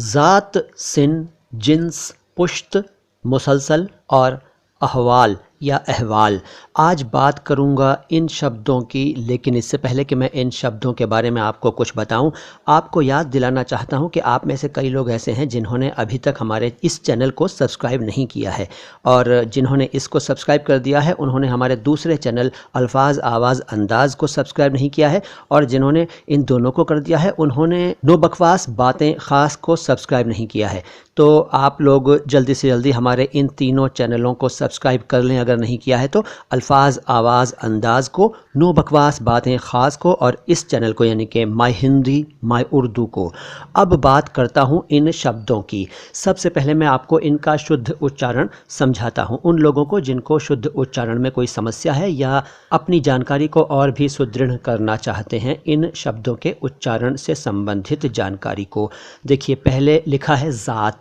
ज़ात, सिन, जिन्स, पुश्त, मुसलसल और अहवाल या अहवाल। आज बात करूंगा इन शब्दों की, लेकिन इससे पहले कि मैं इन शब्दों के बारे में आपको कुछ बताऊं, आपको याद दिलाना चाहता हूं कि आप में से कई लोग ऐसे हैं जिन्होंने अभी तक हमारे इस चैनल को सब्सक्राइब नहीं किया है, और जिन्होंने इसको सब्सक्राइब कर दिया है उन्होंने हमारे दूसरे चैनल अल्फाज आवाज़ अंदाज़ को सब्सक्राइब नहीं किया है, और जिन्होंने इन दोनों को कर दिया है उन्होंने नो बकवास बातें ख़ास को सब्सक्राइब नहीं किया है। तो आप लोग जल्दी से जल्दी हमारे इन तीनों चैनलों को सब्सक्राइब कर लें अगर नहीं किया है तो, अल्फाज आवाज़ अंदाज़ को, नो बकवास बातें ख़ास को, और इस चैनल को यानी कि माय हिंदी माय उर्दू को। अब बात करता हूँ इन शब्दों की। सबसे पहले मैं आपको इनका शुद्ध उच्चारण समझाता हूँ उन लोगों को जिनको शुद्ध उच्चारण में कोई समस्या है या अपनी जानकारी को और भी सुदृढ़ करना चाहते हैं इन शब्दों के उच्चारण से संबंधित जानकारी को। देखिए, पहले लिखा है ज़ात।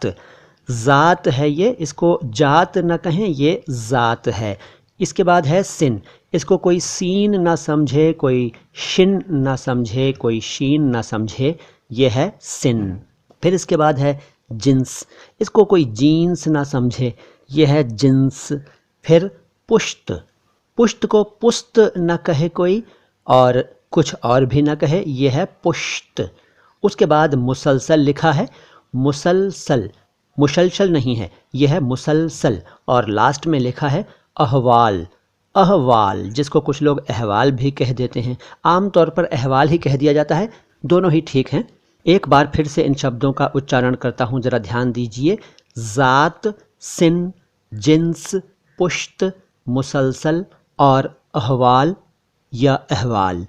ज़ात है ये, इसको जात न कहें, ये ज़ात है। इसके बाद है सिन, इसको कोई सीन ना समझे, कोई शिन ना समझे, कोई शीन ना समझे, ये है सिन। फिर इसके बाद है जिन्स, इसको कोई जीन्स ना समझे, ये है जिन्स। फिर पुश्त, पुश्त को पुस्त न कहे कोई और कुछ और भी न कहे, ये है पुश्त। उसके बाद मुसलसल लिखा है, मुसलसल, मुसलसल नहीं है, यह है मुसलसल। और लास्ट में लिखा है अहवाल। अहवाल, जिसको कुछ लोग अहवाल भी कह देते हैं, आम तौर पर अहवाल ही कह दिया जाता है, दोनों ही ठीक हैं। एक बार फिर से इन शब्दों का उच्चारण करता हूँ, ज़रा ध्यान दीजिए। ज़ात, सिन, जिन्स, पुश्त, मुसलसल और अहवाल या अहवाल।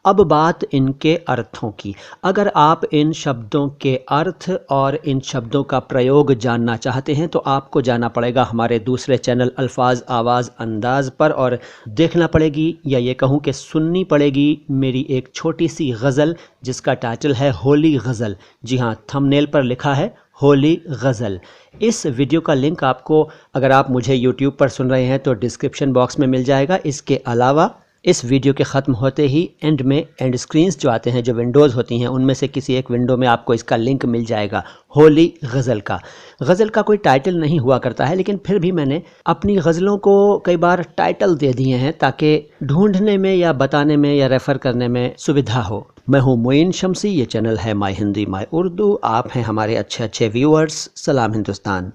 अब बात इनके अर्थों की। अगर आप इन शब्दों के अर्थ और इन शब्दों का प्रयोग जानना चाहते हैं तो आपको जाना पड़ेगा हमारे दूसरे चैनल अल्फाज आवाज़ अंदाज़ पर, और देखना पड़ेगी या ये कहूँ कि सुननी पड़ेगी मेरी एक छोटी सी गज़ल जिसका टाइटल है होली गज़ल। जी हाँ, थंबनेल पर लिखा है होली गज़ल। इस वीडियो का लिंक आपको, अगर आप मुझे यूट्यूब पर सुन रहे हैं तो डिस्क्रिप्शन बॉक्स में मिल जाएगा। इसके अलावा इस वीडियो के ख़त्म होते ही एंड में एंड स्क्रीन्स जो आते हैं, जो विंडोज़ होती हैं, उनमें से किसी एक विंडो में आपको इसका लिंक मिल जाएगा होली गज़ल का। गज़ल का कोई टाइटल नहीं हुआ करता है, लेकिन फिर भी मैंने अपनी गज़लों को कई बार टाइटल दे दिए हैं ताकि ढूंढने में या बताने में या रेफ़र करने में सुविधा हो। मैं हूँ मोइन शम्सी, ये चैनल है माय हिंदी माय उर्दू। आप हैं हमारे अच्छे अच्छे व्यूअर्स। सलाम हिंदुस्तान।